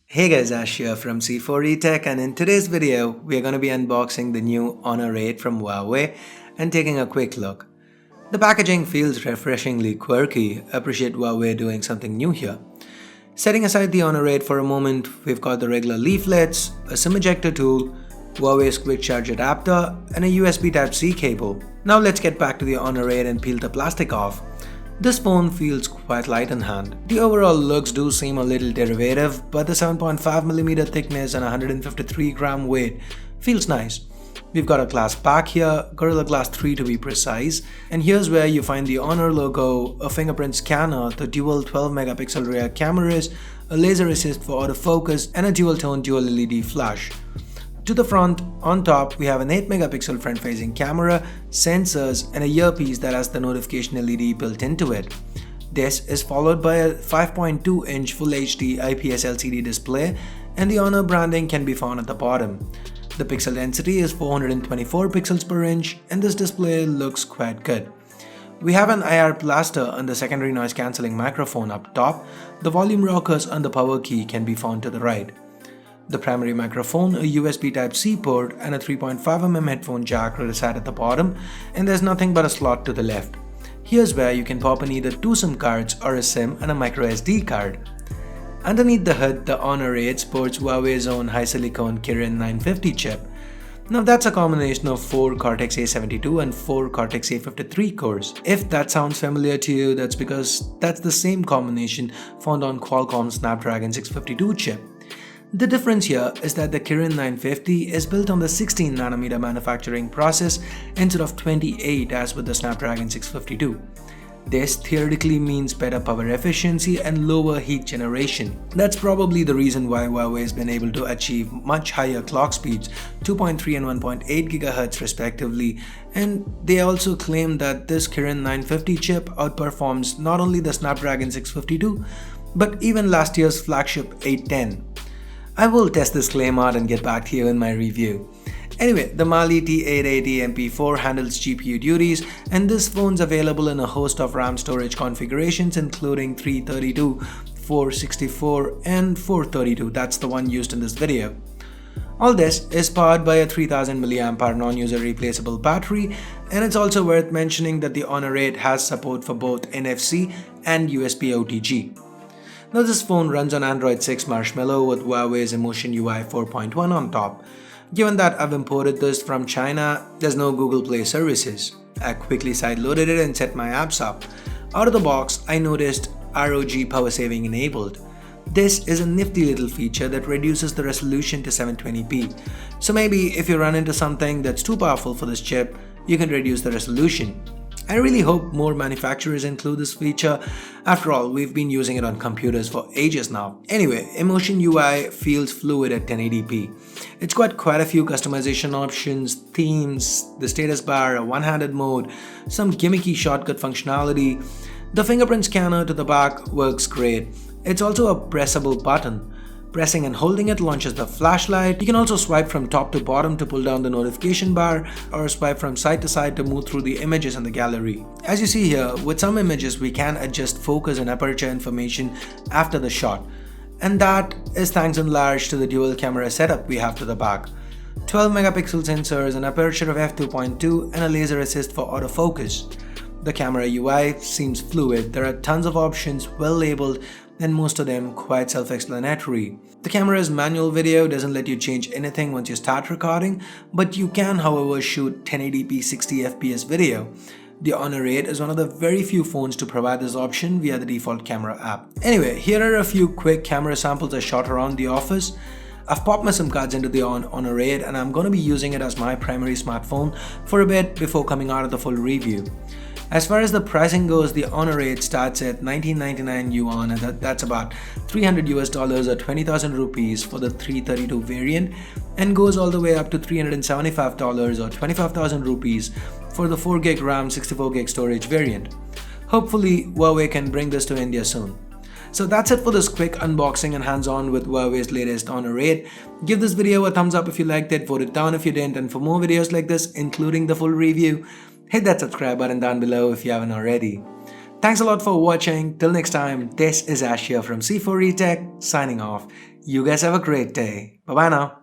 Hey guys, Ash here from C4E Tech, and in today's video, we are going to be unboxing the new Honor 8 from Huawei and taking a quick look. The packaging feels refreshingly quirky. Appreciate Huawei doing something new here. Setting aside the Honor 8 for a moment, we've got the regular leaflets, a SIM ejector tool, Huawei's quick charge adapter, and a USB Type-C cable. Now let's get back to the Honor 8 and peel the plastic off. This phone feels quite light in hand. The overall looks do seem a little derivative, but the 7.5mm thickness and 153g weight feels nice. We've got a glass back here, Gorilla Glass 3 to be precise, and here's where you find the Honor logo, a fingerprint scanner, the dual 12MP rear cameras, a laser assist for autofocus, and a dual-tone dual LED flash. To the front, on top, we have an 8MP front-facing camera, sensors, and a earpiece that has the notification LED built into it. This is followed by a 5.2-inch Full HD IPS LCD display, and the Honor branding can be found at the bottom. The pixel density is 424 pixels per inch, and this display looks quite good. We have an IR blaster and the secondary noise cancelling microphone up top. The volume rockers and the power key can be found to the right. The primary microphone, a USB Type-C port, and a 3.5mm headphone jack reside at the bottom, and there's nothing but a slot to the left. Here's where you can pop in either two SIM cards or a SIM and a microSD card. Underneath the hood, the Honor 8 sports Huawei's own high-silicon Kirin 950 chip. Now that's a combination of 4 Cortex-A72 and 4 Cortex-A53 cores. If that sounds familiar to you, that's because that's the same combination found on Qualcomm's Snapdragon 652 chip. The difference here is that the Kirin 950 is built on the 16nm manufacturing process instead of 28 as with the Snapdragon 652. This theoretically means better power efficiency and lower heat generation. That's probably the reason why Huawei has been able to achieve much higher clock speeds, 2.3 and 1.8 GHz respectively, and they also claim that this Kirin 950 chip outperforms not only the Snapdragon 652 but even last year's flagship 810. I will test this claim out and get back to you in my review. Anyway, the Mali T880 MP4 handles GPU duties, and this phone's available in a host of RAM storage configurations including 332, 464 and 432, that's the one used in this video. All this is powered by a 3000 mAh non-user replaceable battery, and it's also worth mentioning that the Honor 8 has support for both NFC and USB OTG. Now this phone runs on Android 6 Marshmallow with Huawei's Emotion UI 4.1 on top. Given that I've imported this from China, there's no Google Play services. I quickly sideloaded it and set my apps up. Out of the box, I noticed ROG power saving enabled. This is a nifty little feature that reduces the resolution to 720p. So maybe if you run into something that's too powerful for this chip, you can reduce the resolution. I really hope more manufacturers include this feature. After all, we've been using it on computers for ages now. Anyway, Emotion UI feels fluid at 1080p. It's got quite a few customization options, themes, the status bar, a one-handed mode, some gimmicky shortcut functionality. The fingerprint scanner to the back works great. It's also a pressable button. Pressing and holding it launches the flashlight. You can also swipe from top to bottom to pull down the notification bar, or swipe from side to side to move through the images in the gallery. As you see here, with some images we can adjust focus and aperture information after the shot. And that is thanks in large to the dual camera setup we have to the back. 12MP sensors, an aperture of f2.2 and a laser assist for autofocus. The camera UI seems fluid. There are tons of options, well labeled, and most of them quite self-explanatory. The camera's manual video doesn't let you change anything once you start recording, but you can however shoot 1080p 60fps video. The Honor 8 is one of the very few phones to provide this option via the default camera app. Anyway, here are a few quick camera samples I shot around the office. I've popped my SIM cards into the Honor 8 and I'm going to be using it as my primary smartphone for a bit before coming out of the full review. As far as the pricing goes, the Honor 8 starts at 1999 yuan, and that's about $300 or 20,000 rupees for the 332 variant, and goes all the way up to $375 or 25,000 rupees for the 4GB RAM 64GB storage variant. Hopefully Huawei can bring this to India soon. So that's it for this quick unboxing and hands-on with Huawei's latest Honor 8. Give this video a thumbs up if you liked it, vote it down if you didn't, and for more videos like this, including the full review, hit that subscribe button down below if you haven't already. Thanks a lot for watching. Till next time, this is Ash here from C4E Tech signing off. You guys have a great day. Bye bye now.